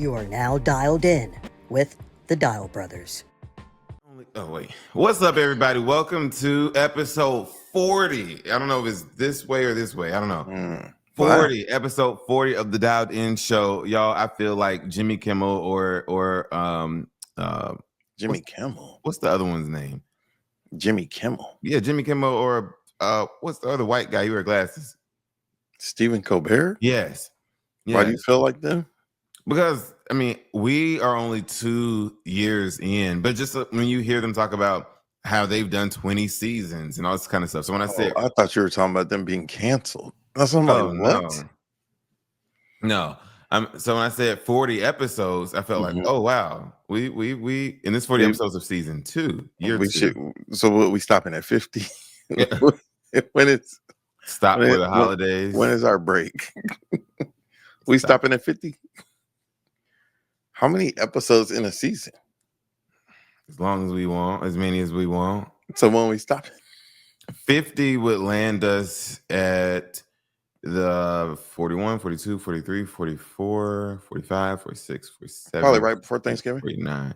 You are now dialed in with the Dial Brothers. Oh, wait. What's up, everybody? Welcome to episode 40. I don't know if it's this way or this way. I don't know. 40, wow. Episode 40 of the Dialed In Show. Y'all, I feel like Jimmy Kimmel or Jimmy Kimmel. What's the other one's name? Jimmy Kimmel. Yeah, Jimmy Kimmel or what's the other white guy? You wear glasses. Stephen Colbert? Yes. Why do you feel like them? Because, I mean, we are only 2 years in, but just when you hear them talk about how they've done 20 seasons and all this kind of stuff. So when I said, I thought you were talking about them being canceled. That's what I'm like, what? No. So when I said 40 episodes, I felt like, oh wow, we in this 40 episodes of season 2, year 2. So we stopping at 50? Yeah. When it's stop for the holidays. When is our break? We stopping at 50? How many episodes in a season? As long as we want, as many as we want. So when we stop, 50 would land us at the 41, 42, 43, 44, 45, 46, 47. Probably right before Thanksgiving. 49,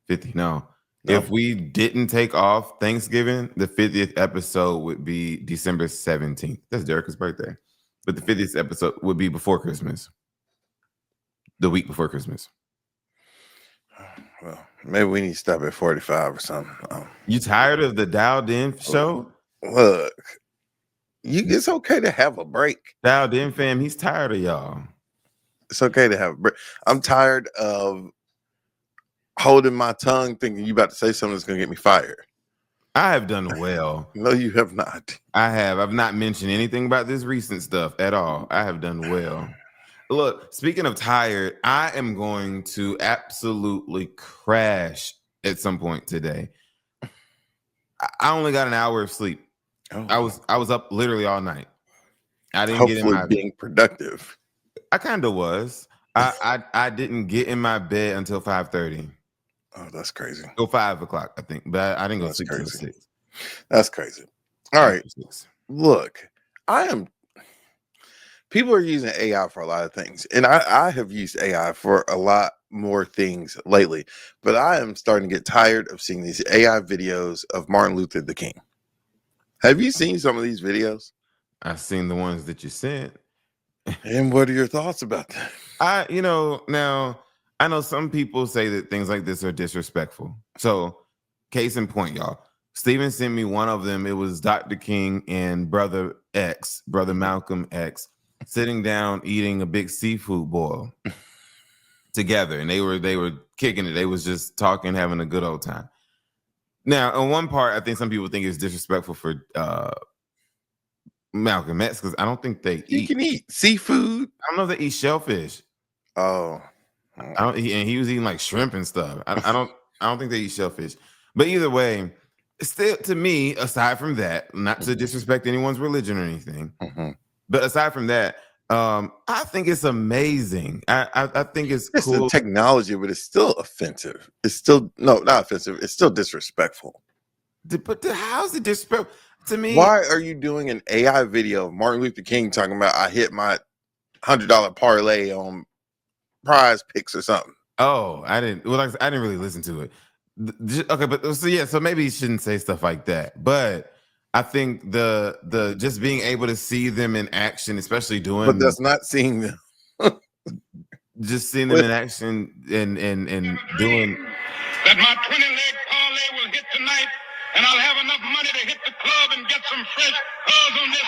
50. No. If we didn't take off Thanksgiving, the 50th episode would be December 17th. That's Derek's birthday. But the 50th episode would be before Christmas. The week before Christmas. Well, maybe we need to stop at 45 or something. You tired of the Dialed In show? Look, it's okay to have a break. Dialed In fam, he's tired of y'all. It's okay to have a break. I'm tired of holding my tongue thinking you about to say something that's going to get me fired. I have done well. No, you have not. I have. I've not mentioned anything about this recent stuff at all. I have done well. Look, speaking of tired, I am going to absolutely crash at some point today. I only got an hour of sleep. Oh. I was up literally all night. I didn't get in my being productive. I kind of was. I didn't get in my bed until 5:30. Oh, that's crazy. Go 5 o'clock, I think. But I didn't go to sleep until 6. That's crazy. All right. Look, people are using AI for a lot of things. And I have used AI for a lot more things lately. But I am starting to get tired of seeing these AI videos of Martin Luther the King. Have you seen some of these videos? I've seen the ones that you sent. And what are your thoughts about that? Now I know some people say that things like this are disrespectful. So, case in point, y'all. Steven sent me one of them. It was Dr. King and Brother Malcolm X, sitting down eating a big seafood boil together, and they were kicking it. They was just talking, having a good old time. Now, on one part, I think some people think it's disrespectful for Malcolm X because I don't think he can eat seafood. I don't know if they eat shellfish. Oh, and he was eating like shrimp and stuff. I don't think they eat shellfish. But either way, still, to me, aside from that, not to disrespect anyone's religion or anything, but aside from that, I think it's amazing. I think it's cool. The technology, but it's still offensive. It's still not offensive. It's still disrespectful. But how's it disrespectful to me? Why are you doing an AI video of Martin Luther King talking about I hit my $100 parlay on Prize Picks or something? Oh, I didn't really listen to it. Okay, but so maybe you shouldn't say stuff like that. But I think the just being able to see them in action, especially doing, but that's not seeing them. Just seeing them in action and doing that my 20-leg parlay will hit tonight, and I'll have enough money to hit the club and get some fresh clothes on this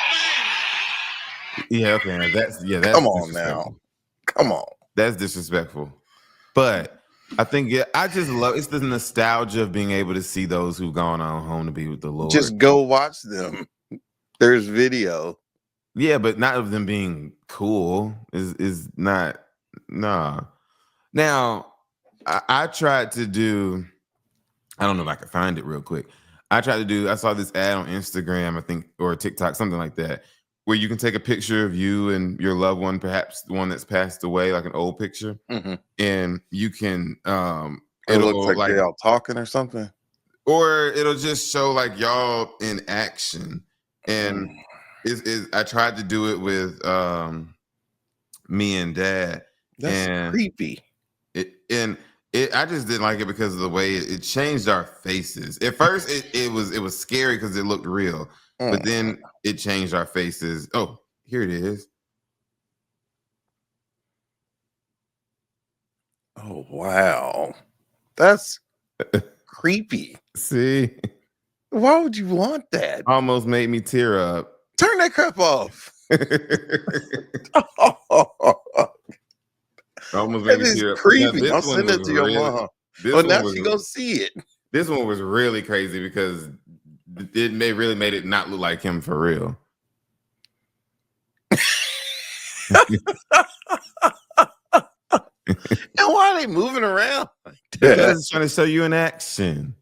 thing. Yeah, okay, that's come on now, come on, that's disrespectful. But I think I just love it's the nostalgia of being able to see those who've gone on home to be with the Lord. Just go watch them. There's video. Yeah, but not of them being cool is not. Nah. Now, I tried to do. I don't know if I could find it real quick. I saw this ad on Instagram, I think, or TikTok, something like that, where you can take a picture of you and your loved one, perhaps the one that's passed away, like an old picture, and you can it looks like they're all talking or something, or it'll just show like y'all in action. And I tried to do it with me and Dad. That's creepy. I just didn't like it because of the way it changed our faces. At first, it was scary because it looked real, but then it changed our faces. Oh, here it is. Oh wow, that's creepy. See, Why would you want that? almost made me tear up. Turn that crap off. Almost That made me is tear up. Now, creepy. this Don't one send that was to your really- mom. This Well, one now was she gonna see it. this one was really crazy because really made it not look like him for real. And why are they moving around like Because that? it's trying to show you in action.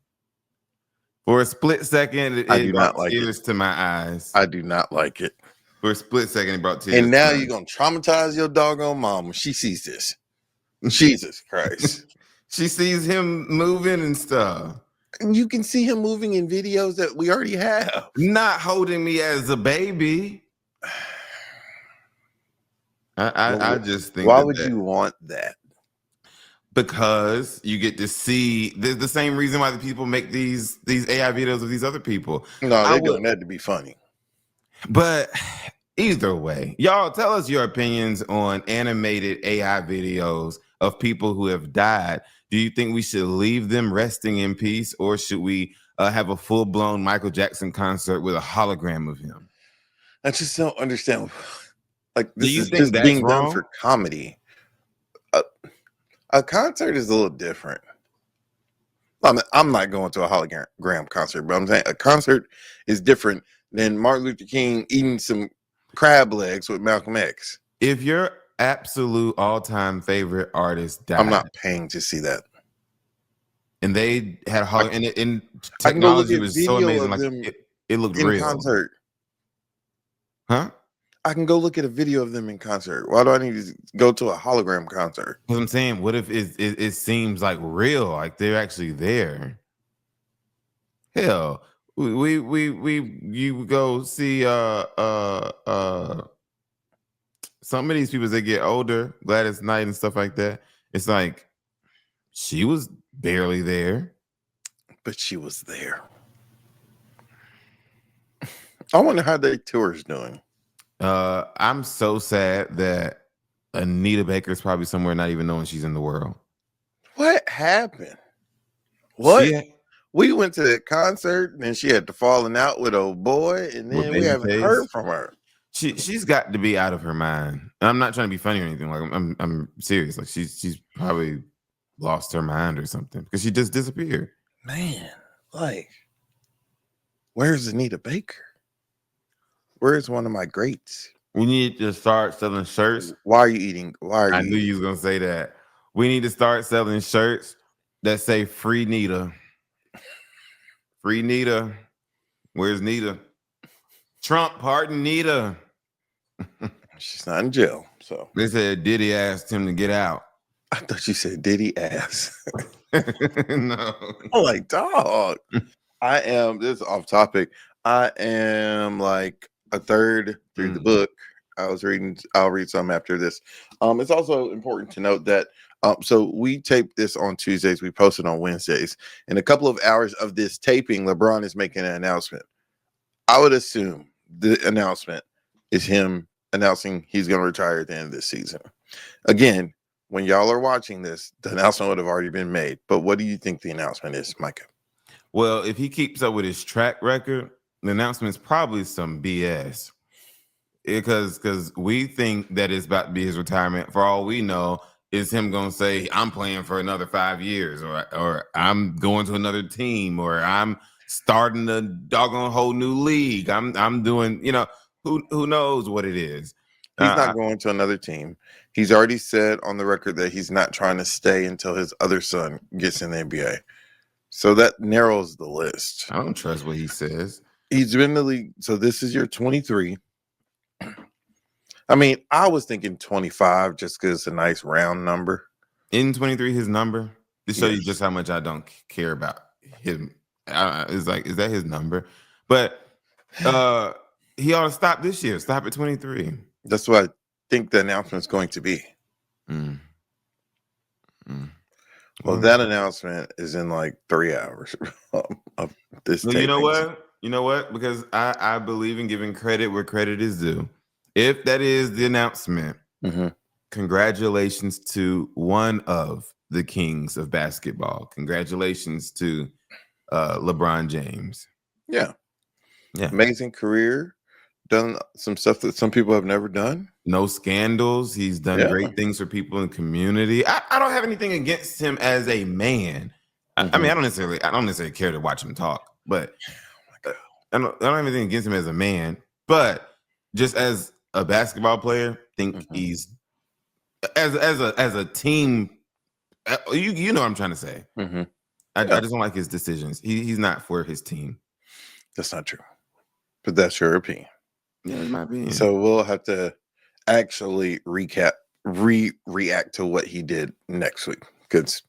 For a split second, I it do brought not like it. tears to my eyes. I do not like it. For a split second, it brought tears. And now to my you're gonna traumatize your doggone mom when she sees this. Jesus Christ. She sees him moving and stuff. And you can see him moving in videos that we already have. Not holding me as a baby. I just think Why that would you want that? because you get to see the same reason why the people make these AI videos of these other people. No, I they're would- doing that to be funny. But either way, y'all tell us your opinions on animated AI videos of people who have died. Do you think we should leave them resting in peace, or should we have a full-blown Michael Jackson concert with a hologram of him? I just don't understand. Like, Do this you is think just that's being wrong? done for comedy. A concert is a little different. I'm not going to a hologram concert, but I'm saying a concert is different than Martin Luther King eating some crab legs with Malcolm X. If your absolute all-time favorite artist died, I'm not paying to see that. and they had a hologram, and I can go look technology at was so video amazing, of like them it looked in real, concert. huh? I can go look at a video of them in concert. Why do I need to go to a hologram concert? Because I'm saying, what if it seems like real, like they're actually there? Hell, you go see some of these people as they get older, Gladys Knight and stuff like that. It's like she was barely there. But she was there. I wonder how their tour's doing. I'm so sad that Anita Baker's probably somewhere not even knowing she's in the world. What happened? What? She- We went to that concert and then she had to falling out with old boy, and With then we haven't Babyface. heard from her. she's got to be out of her mind. And I'm not trying to be funny or anything. Like I'm serious. Like she's probably lost her mind or something because she just disappeared. Man, like, where's Anita Baker? Where's one of my greats? We need to start selling shirts. Why are you eating? Why are I you? knew you was gonna say that. We need to start selling shirts that say "Free Nita." Free Nita. Where's Nita? Trump, pardon Nita. She's not in jail, so They said Diddy asked him to get out. I thought you said Diddy ass. No. I'm like, dog. I am. This is off topic. I am like a third through the book. I'll read some after this. It's also important to note that so we tape this on Tuesdays, we post it on Wednesdays. In a couple of hours of this taping, LeBron is making an announcement. I would assume the announcement is him announcing he's going to retire at the end of this season. Again, when y'all are watching this, the announcement would have already been made. But what do you think the announcement is, Micah? Well, if he keeps up with his track record, the announcement's probably some BS. Because we think that it's about to be his retirement. For all we know, is him gonna say, I'm playing for another 5 years, or I'm going to another team, or I'm starting a doggone whole new league. I'm doing, who knows what it is. He's not going to another team. He's already said on the record that he's not trying to stay until his other son gets in the NBA. So that narrows the list. I don't trust what he says. He's been in the league. So this is your 23. I mean, I was thinking 25 just because it's a nice round number. In 23, his number, to show you Yes. just how much I don't care about him. Is that his number? But he ought to stop this year. Stop at 23. That's what I think the announcement's going to be. Well, that announcement is in like 3 hours of this. Well, you know what? You know what? Because I believe in giving credit where credit is due. If that is the announcement, congratulations to one of the kings of basketball. Congratulations to LeBron James. Yeah. Amazing career. Done some stuff that some people have never done. No scandals. He's done great things for people in the community. I don't have anything against him as a man. I mean, I don't necessarily care to watch him talk, but I don't have anything against him as a man. But just as a basketball player, think he's as a team. You know what I'm trying to say. I just don't like his decisions. He's not for his team. That's not true, but that's your opinion. Yeah, it might be. So we'll have to actually react to what he did next week because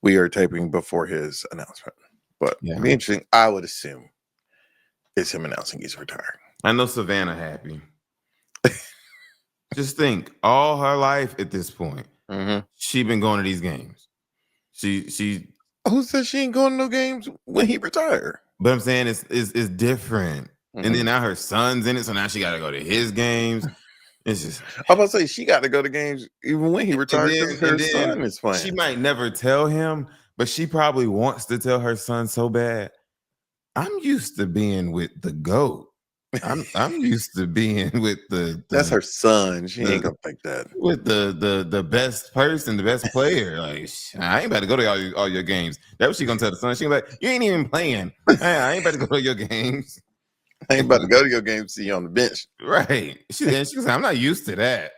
we are taping before his announcement. But it'd be interesting. I would assume it's him announcing he's retiring. I know Savannah happy. Just think, all her life at this point, she been going to these games. She. Who said she ain't going to no games when he retired? But I'm saying it's different. And then now her son's in it, so now she got to go to his games. It's just. I'm about to say she got to go to games even when he retired because her son is playing. She might never tell him, but she probably wants to tell her son so bad. I'm used to being with the GOAT. I'm used to being with the that's her son. She ain't gonna think that. With the best person, the best player. Like, I ain't about to go to all your games. That's what she gonna tell the son. She like, you ain't even playing. I ain't about to go to your games. I ain't about to go to your game to see you on the bench. Right. She said, I'm not used to that.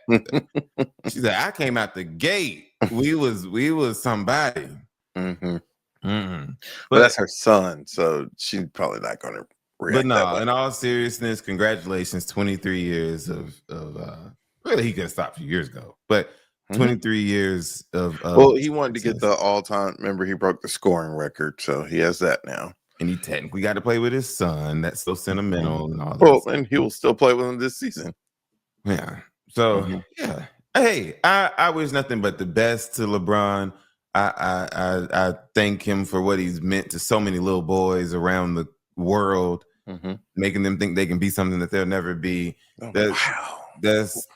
She said, I came out the gate. We was somebody. But that's her son, so she's probably not gonna react. But no, in all seriousness, congratulations, 23 years of really he could have stopped a few years ago, but 23 years of well, he wanted to get the all-time, remember he broke the scoring record, so he has that now. And he technically got to play with his son. That's so sentimental and all that. Well, and he will still play with him this season. Yeah. So yeah. Hey, I wish nothing but the best to LeBron. I thank him for what he's meant to so many little boys around the world, making them think they can be something that they'll never be. That's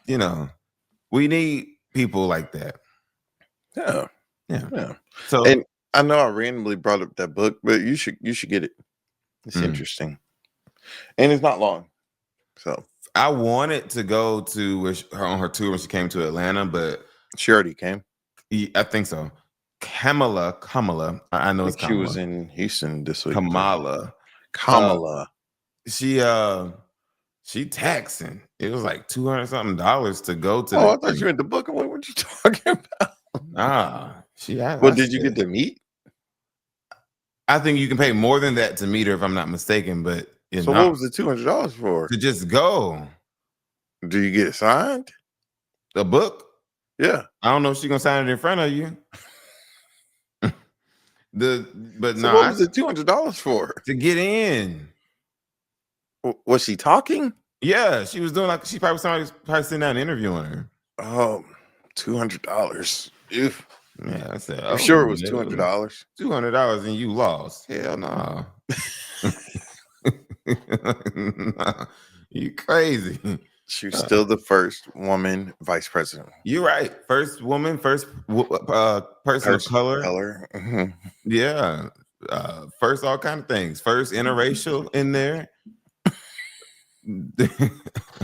we need people like that. Yeah. So and I know I randomly brought up that book, but you should get it. It's interesting, and it's not long. So I wanted to go to her on her tour when she came to Atlanta, but she already came. I think so. Kamala. I know it's Kamala. She was in Houston this week. Kamala. She taxing. It was like $200 something to go to. Oh, I thought you meant the book. What you talking about? Well, did you get to meet? I think you can pay more than that to meet her, if I'm not mistaken. But so, what was the $200 for? To just go. Do you get it signed? The book? Yeah. I don't know if she's gonna sign it in front of you. What was the $200 for? To get in. Was she talking? Yeah, she was doing like she probably sitting down interviewing her. Oh, $200. Oof. Yeah, I said, I'm sure it was $200. $200 and you lost. Hell no. Nah, you crazy. She's still the first woman vice president. You're right. First woman, first person of color. Yeah. First all kind of things. First interracial in there.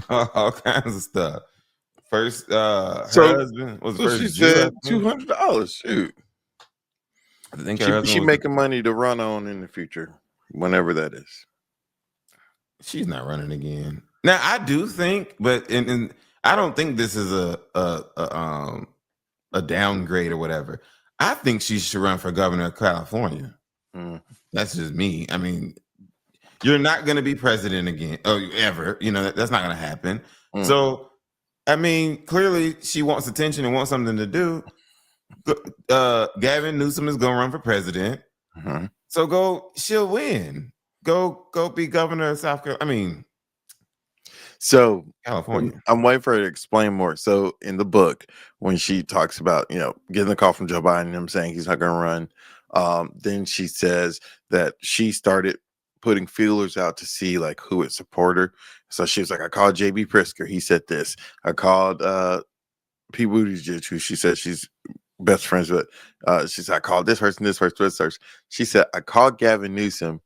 All kinds of stuff. First, her husband was first. She said $200. Shoot, I think she making money to run on in the future, whenever that is. She's not running again. Now I do think, but and I don't think this is a downgrade or whatever. I think she should run for governor of California. That's just me. I mean, you're not going to be president again, ever. That's not going to happen. So. I mean, clearly she wants attention and wants something to do. Gavin Newsom is going to run for president. So she'll win. Go be governor of South Carolina. I mean, So California. I'm waiting for her to explain more. So in the book, when she talks about, getting the call from Joe Biden, him saying he's not going to run, then she says that she started putting feelers out to see like who would support her. So she was like, I called JB Prisker. He said this. I called Pete Buttigieg, who she said she's best friends with. She said, I called this person, this person, this person. She said, I called Gavin Newsom.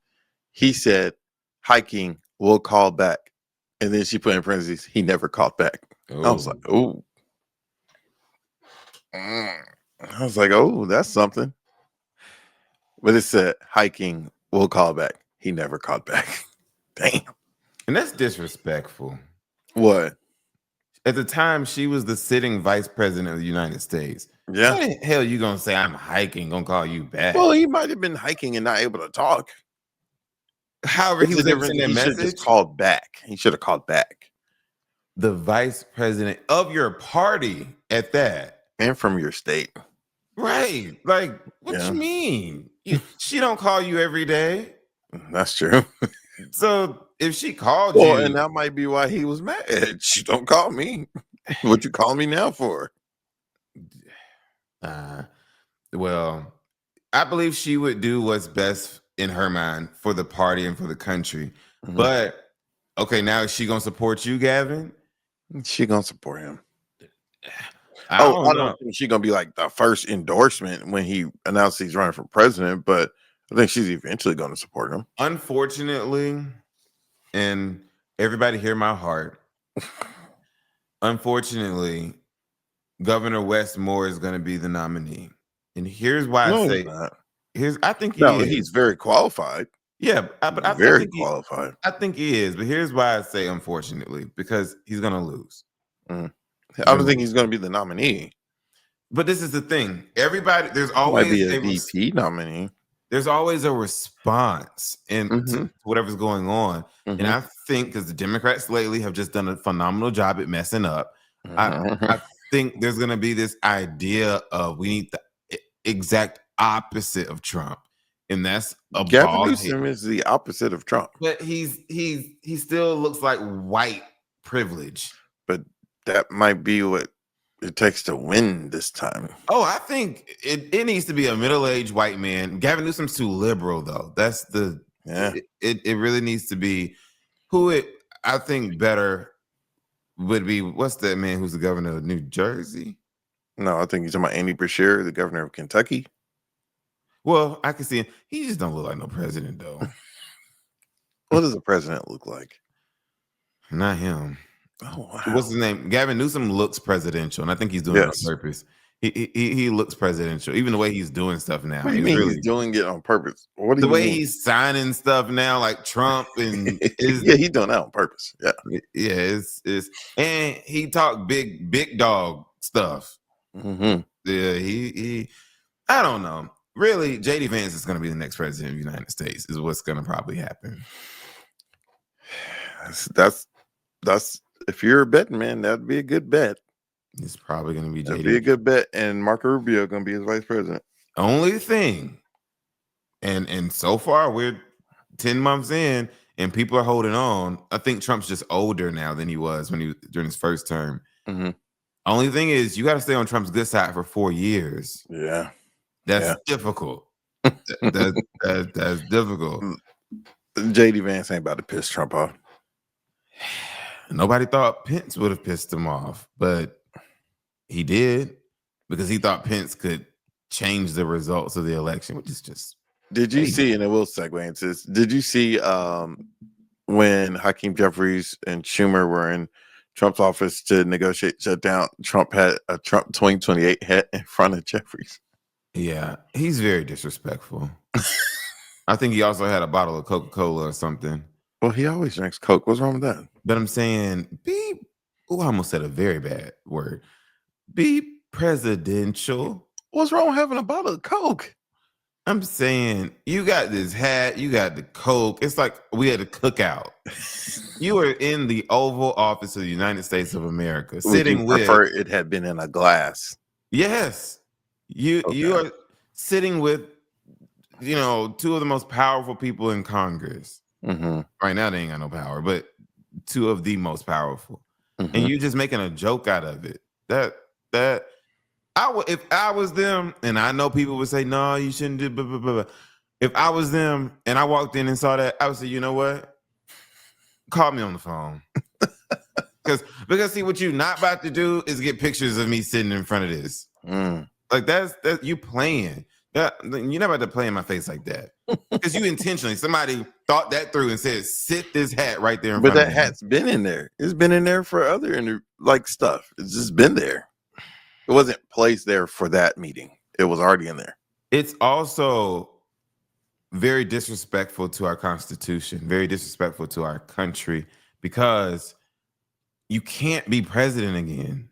He said, hiking, we'll call back. And then she put in parentheses, he never called back. I was like, oh. I was like, oh, that's something. But it said, hiking, we'll call back. He never called back. Damn. And that's disrespectful. What? At the time, she was the sitting vice president of the United States. Yeah. How the hell you gonna say I'm hiking, gonna call you back? Well, he might have been hiking and not able to talk. However, he was able to send that He should have message. just called back. He should have called back. The vice president of your party at that. And from your state. Right. Like, what Yeah. you mean? She don't call you every day. That's true. So if she called Well, you, and that might be why he was mad. She don't call me. What you call me now for? well, I believe she would do what's best in her mind for the party and for the country. Mhm. But okay, now is she gonna support you, Gavin? She gonna support him. I I don't know. don't think she's gonna be like the first endorsement when he announced he's running for president, but I think she's eventually gonna support him. Unfortunately, and everybody hear my heart. Unfortunately, Governor Wes Moore is going to be the nominee, and here's why No, I he's say not. I think he No, is. he's very qualified. Yeah, but I Very think qualified. I think he is. But here's why I say unfortunately, because he's going to lose. I don't think he's gonna be the nominee. But this is the thing. Everybody, there's He might be always a VP nominee. there's always a response in Mhm. to whatever's going on. And Mhm. I think because the Democrats lately have just done a phenomenal job at messing up, I think there's going to be this idea of we need the exact opposite of Trump. And that's a Gavin bald Newsom is the opposite of Trump, But he still looks like white privilege. but that might be what it takes to win this time. Oh, I think it needs to be a middle-aged white man. Gavin Newsom's too liberal, though. That's the Yeah. It really needs to be I think better would be what's that man who's the governor of New Jersey? No, I think he's talking about Andy Beshear, the governor of Kentucky. Well, I can see him. He just don't look like no president, though. What does a president look like? Not him. Oh, wow. What's his name? Gavin Newsom looks presidential, and I think he's doing Yes. it on purpose. He looks presidential, even the way he's doing stuff now. What do you He's mean really he's doing it on purpose? What do the you way mean? he's signing stuff now, like Trump, and Yeah, he's doing that on purpose. Yeah. it's and he talked big dog stuff. Mm-hmm. Yeah, he I don't know. Really, JD Vance is going to be the next president of the United States. Is what's going to probably happen. That's if you're a betting man, that'd be a good bet. It's probably going to be That'd be a JD. good bet. And Marco Rubio going to be his vice president. Only thing, and so far we're 10 months in, and people are holding on. I think Trump's just older now than he was when during his first term. Mhm. Only thing is, you got to stay on Trump's good side for 4 years. Yeah. That's difficult. That's difficult. JD Vance ain't about to piss Trump off. Nobody thought Pence would have pissed him off, but he did because he thought Pence could change the results of the election, which is just. Did you Hey. see, and it will segue into this, did you see when Hakeem Jeffries and Schumer were in Trump's office to negotiate shutdown, Trump had a Trump 2028 hat in front of Jeffries? Yeah, he's very disrespectful. I think he also had a bottle of Coca-Cola or something. Well, he always drinks Coke. What's wrong with that? But I'm saying, I almost said a very bad word. Be presidential. What's wrong with having a bottle of Coke? I'm saying, you got this hat, you got the Coke. It's like we had a cookout. You were in the Oval Office of the United States of America, sitting Would you prefer with. it had been in a glass. Yes, you are sitting with, two of the most powerful people in Congress. Mm-hmm. Right now, they ain't got no power, but two of the most powerful, and Mhm. you're just making a joke out of it. That I would, if I was them, and I know people would say, no, you shouldn't do blah, blah, blah, blah. If I was them and I walked in and saw that, I would say, you know what? Call me on the phone. Because see, what you're not about to do is get pictures of me sitting in front of this. Mm. Like that's you playing. You're not about to play in my face like that. Because you intentionally, somebody thought that through and said, sit this hat right there in But front that of me. hat's been in there. It's been in there for other like stuff. It's just been there. It wasn't placed there for that meeting. It was already in there. It's also very disrespectful to our Constitution, very disrespectful to our country, because you can't be president again.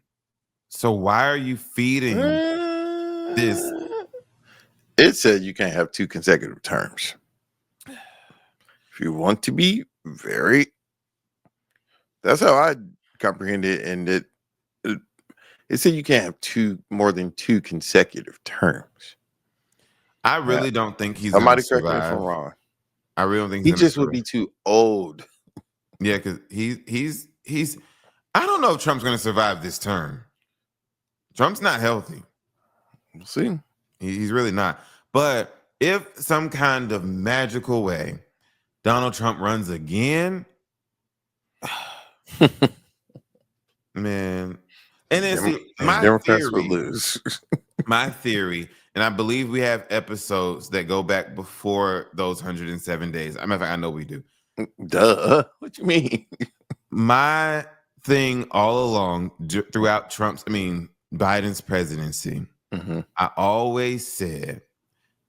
So why are you feeding this? It said you can't have 2 consecutive terms. If you want to be that's how I comprehend it. And it said you can't have more than 2 consecutive terms. I really don't think he's Somebody going to correct me if I'm survive. wrong. I really don't think He he's just gonna would be survive. too old. Yeah, because he's. I don't know if Trump's going to survive this term. Trump's not healthy. We'll see. He's really not. But if some kind of magical way Donald Trump runs again, man. And then see, my Democrats would theory, lose. my theory, and I believe we have episodes that go back before those 107 days. Matter of fact, I know we do. Duh. What you mean? My thing all along throughout Biden's presidency, Mhm. I always said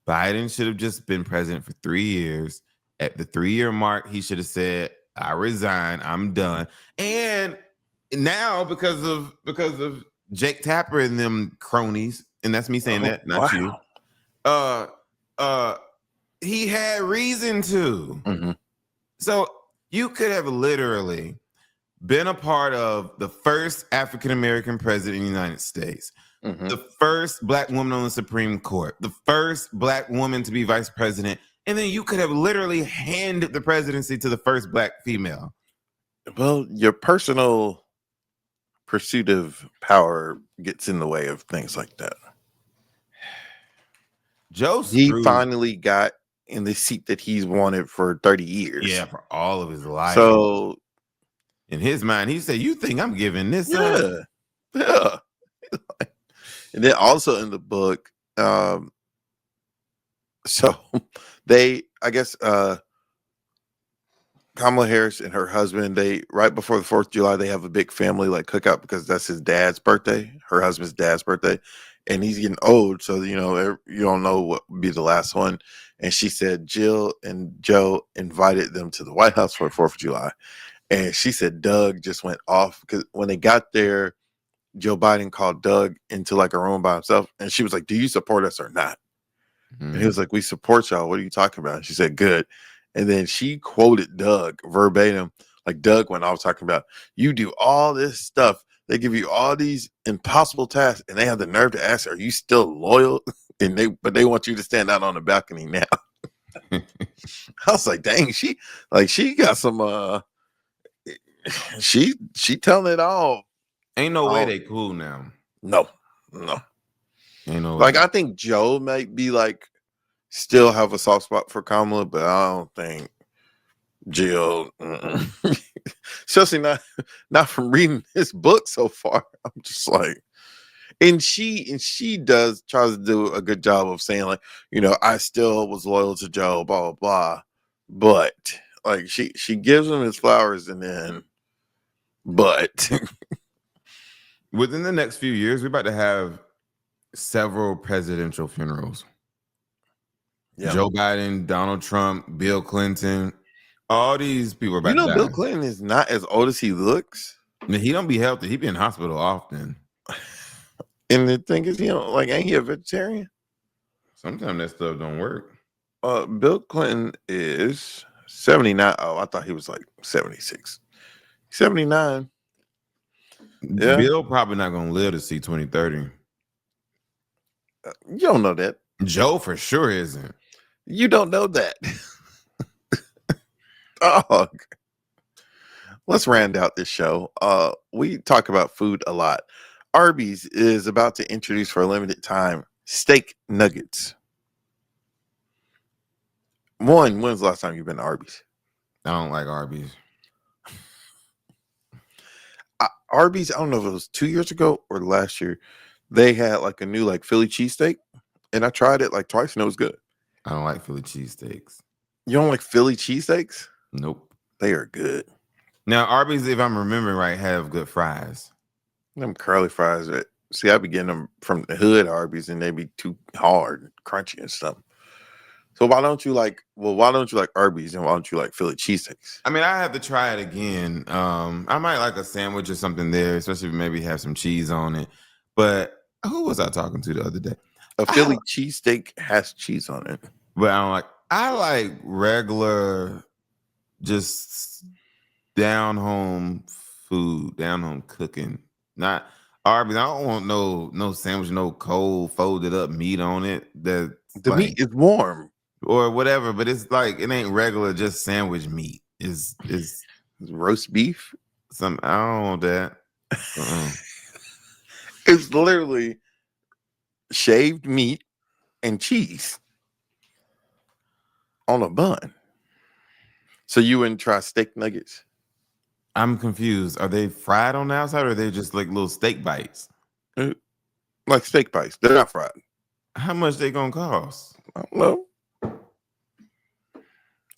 Biden should have just been president for 3 years. At the 3-year mark, he should have said, I resign, I'm done. And now because of Jake Tapper and them cronies, and that's me saying that, not you. He had reason to. Mhm. So you could have literally been a part of the first African American president in the United States, Mhm. the first Black woman on the Supreme Court, the first Black woman to be vice president, and then you could have literally handed the presidency to the first Black female. Well, your personal pursuit of power gets in the way of things like that. Joe He screwed, finally got in the seat that he's wanted for 30 years. yeah, for all of his life. So, in his mind, he said, "You think I'm giving this up?" yeah. And then also in the book, so I guess Kamala Harris and her husband, they right before the 4th of July, they have a big family like cookout because that's his dad's birthday, her husband's dad's birthday, and he's getting old, so you don't know what would be the last one. And she said Jill and Joe invited them to the White House for the 4th of July, and she said Doug just went off because when they got there, Joe Biden called Doug into like a room by himself, and she was like, "Do you support us or not?" And he was like, "We support y'all. What are you talking about?" And she said, "Good." And then she quoted Doug verbatim. Like Doug went off talking about, you do all this stuff. They give you all these impossible tasks, and they have the nerve to ask, "Are you still loyal?" But they want you to stand out on the balcony now. I was like, dang, she got some she telling it all. Ain't no way they cool now. No. Ain't no Like way. I think Joe might be like still have a soft spot for Kamala, but I don't think Jill, especially not from reading his book so far. I'm just like, and she tries to do a good job of saying like, I still was loyal to Joe, blah blah blah, but like she gives him his flowers and then, but within the next few years, we're about to have several presidential funerals. yeah. Joe Biden, Donald Trump, Bill Clinton, all these people are about to die. Bill Clinton is not as old as he looks. He don't be healthy. He be in hospital often. And the thing is, ain't he a vegetarian? Sometimes that stuff don't work. Bill Clinton is 79. Oh, I thought he was like 76. 79. Yeah. Bill probably not gonna live to see 2030. You don't know that. Joe for sure isn't. You don't know that. Dog. let's round out this show. We talk about food a lot. Arby's is about to introduce for a limited time steak nuggets. When's the last time you've been to Arby's? I don't like Arby's. Arby's, I don't know if it was 2 years ago or last year, they had like a new like Philly cheesesteak, and I tried it like twice and it was good. I don't like Philly cheesesteaks. You don't like Philly cheesesteaks? Nope. They are good. Now Arby's, if I'm remembering right, have good fries. Them curly fries. See, I be getting them from the hood Arby's, and they be too hard, and crunchy, and stuff. So why don't you like Arby's, and why don't you like Philly cheesesteaks? I mean, I have to try it again. I might like a sandwich or something there, especially if maybe have some cheese on it. But who was I talking to the other day? A Philly cheesesteak has cheese on it. But I like regular, just down home food, down home cooking. Not Arby's. I don't want no sandwich, no cold folded up meat on it. The meat is warm or whatever, but it's like it ain't regular, just sandwich meat. Is roast beef? I don't want that. It's literally shaved meat and cheese on a bun. So you wouldn't try steak nuggets? I'm confused. Are they fried on the outside, or are they just like little steak bites? Like steak bites. They're not fried. How much they gonna cost? I don't know.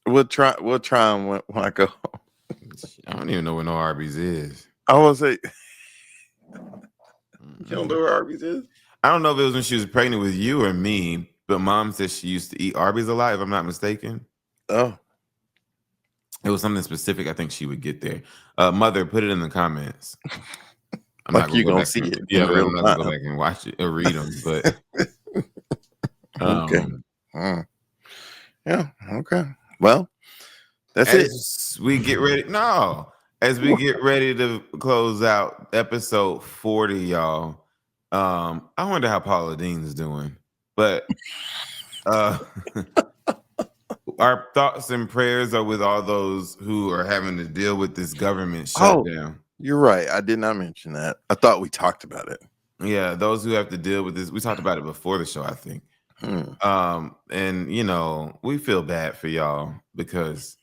We'll try them when I go. I don't even know where no Arby's is. I will say, you don't know where Arby's is? I don't know if it was when she was pregnant with you or me, but Mom said she used to eat Arby's a lot, if I'm not mistaken. Oh. It was something specific I think she would get there. Mother, put it in the comments. I'm like not you're going back to see and, it. Yeah, I'm not going to go back and watch it or read them. But okay. Yeah, okay. Well, that's it. We get ready. No. As we get ready to close out episode 40, y'all. I wonder how Paula Dean's doing. But our thoughts and prayers are with all those who are having to deal with this government shutdown. You're right. I did not mention that. I thought we talked about it. Yeah, those who have to deal with this. We talked about it before the show, I think. And you know, we feel bad for y'all because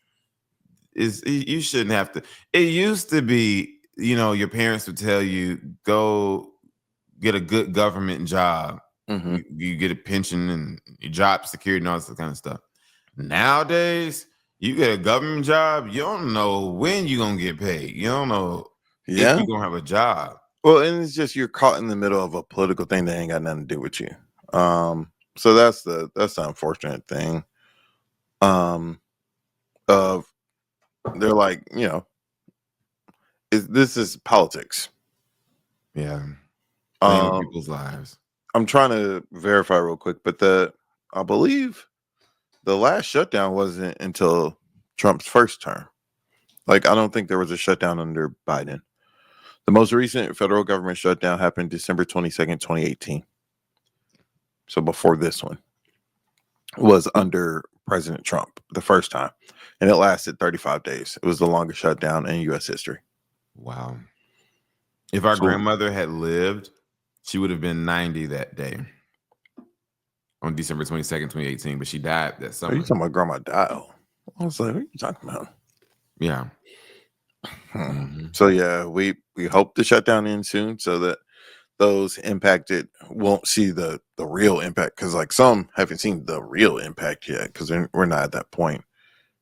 you shouldn't have to. It used to be, you know, your parents would tell you, go get a good government job. You get a pension and your job security and all this kind of stuff. Nowadays, you get a government job, you don't know when you're gonna get paid. You don't know if you're gonna have a job. Well, and it's just you're caught in the middle of a political thing that ain't got nothing to do with you. So that's the unfortunate thing. Of they're like, you know, this is politics. Yeah. People's lives. I'm trying to verify real quick, but I believe the last shutdown wasn't until Trump's first term. Like, I don't think there was a shutdown under Biden. The most recent federal government shutdown happened December 22nd, 2018. So before this one was under President Trump the first time. And it lasted 35 days. It was the longest shutdown in U.S. history. Wow. If our grandmother had lived, she would have been 90 that day. On December 22nd, 2018, but she died that summer. Are you talking about grandma died? I was like, what are you talking about? Yeah. So yeah, we hope the shutdown ends soon so that those impacted won't see the real impact, because like some haven't seen the real impact yet because we're not at that point.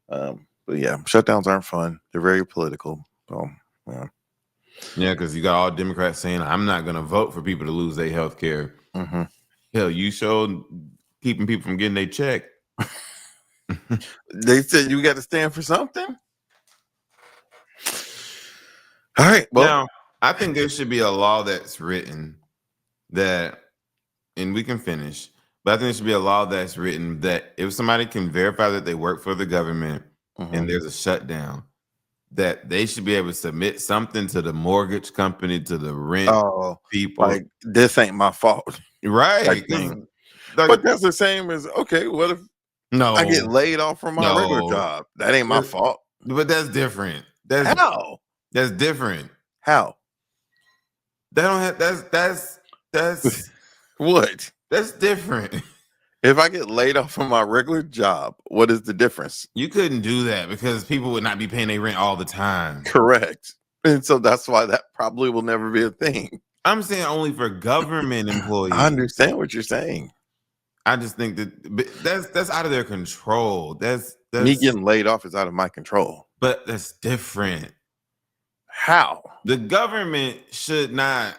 But yeah, shutdowns aren't fun. They're very political. So yeah. Yeah, because you got all Democrats saying, I'm not going to vote for people to lose their health care. Hell, you showed keeping people from getting their check. They said you got to stand for something. All right. Well, now, I think there should be a law that's written that, and we can finish, but I think there should be a law that's written that if somebody can verify that they work for the government and there's a shutdown, that they should be able to submit something to the mortgage company, to the rent people. Like, this ain't my fault. Right. But that's the same as, okay, what if I get laid off from my regular job? That ain't my fault. But that's different. How? That's different. How? They don't have that's What? that's different. If I get laid off from my regular job, what is the difference? You couldn't do that because people would not be paying their rent all the time. Correct. And so that's why that probably will never be a thing. I'm saying only for government employees. I understand what you're saying. I just think that's out of their control. That's Me getting laid off is out of my control. but that's different. How? The government should not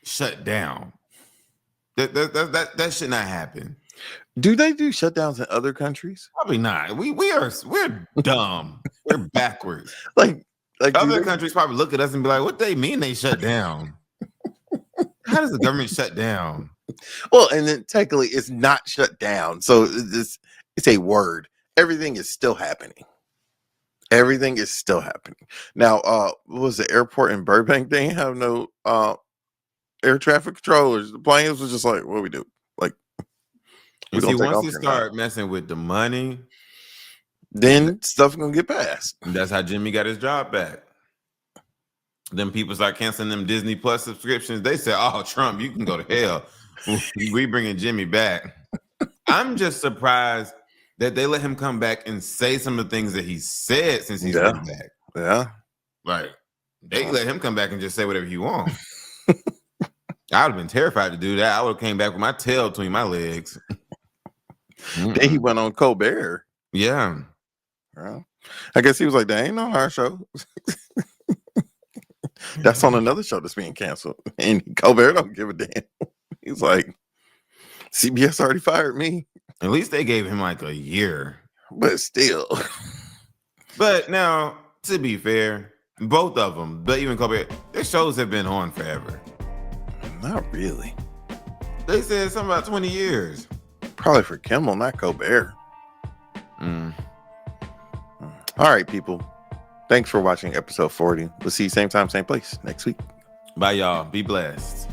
shut down. That should not happen. Do they do shutdowns in other countries? Probably not. We're dumb. We're backwards. Like Other countries probably look at us and be like, "What they mean they shut down? How does the government shut down?" Well, and then technically it's not shut down. So it's a word. Everything is still happening. Everything is still happening. Now, what was the airport in Burbank? They have no air traffic controllers. The planes was just like, what do we do? Like, You see, gonna take once off you or not? start messing with the money, Then stuff gonna get passed. that's how Jimmy got his job back. Then people start canceling them Disney Plus subscriptions. They say, "Oh, Trump, you can go to hell. We bringing Jimmy back." I'm just surprised that they let him come back and say some of the things that he said since he's Yeah. come back. Yeah. Like they let him come back and just say whatever he wants. I would have been terrified to do that. I would have came back with my tail between my legs. Then he went on Colbert. Yeah. Well, I guess he was like, "That ain't on our show. That's on another show that's being canceled." And Colbert don't give a damn. He's like, CBS already fired me, At least they gave him like a year. but still. But now, to be fair, both of them, but even Colbert, their shows have been on forever. Not really. They said something about 20 years. Probably for Kimmel, not Colbert. Mm. All right, people. Thanks for watching episode 40. We'll see you same time, same place next week. Bye, y'all. Be blessed.